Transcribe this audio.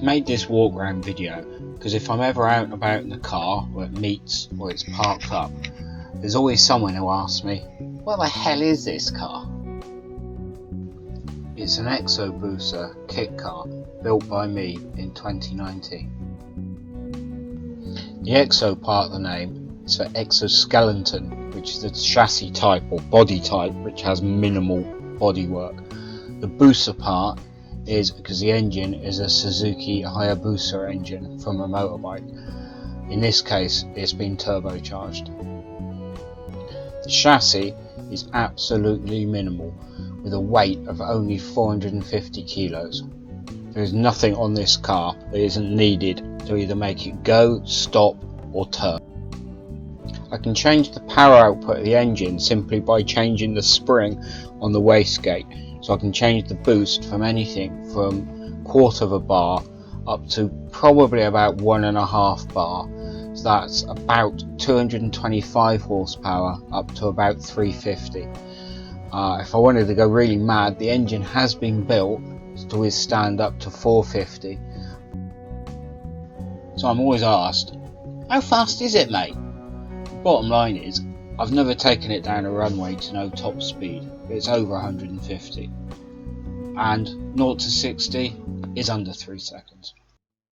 Made this walk around video because if I'm ever out and about in the car, or it meets or it's parked up, there's always someone who asks me, what the hell is this car? It's an ExoBusa kit car built by me in 2019. The Exo part of the name is for Exoskeleton, which is the chassis type or body type which has minimal bodywork. The Busa part is because the engine is a Suzuki Hayabusa engine from a motorbike. In this case, it's been turbocharged. The chassis is absolutely minimal, with a weight of only 450 kilos. There is nothing on this car that isn't needed to either make it go, stop, or turn. I can change the power output of the engine simply by changing the spring on the wastegate. So I can change the boost from anything from 1/4 of a bar up to probably about 1.5 bar. So that's about 225 horsepower up to about 350. If I wanted to go really mad, the engine has been built to withstand up to 450. So I'm always asked, how fast is it, mate? The bottom line is, I've never taken it down a runway to no top speed. It's over 150, and 0 to 60 is under 3 seconds.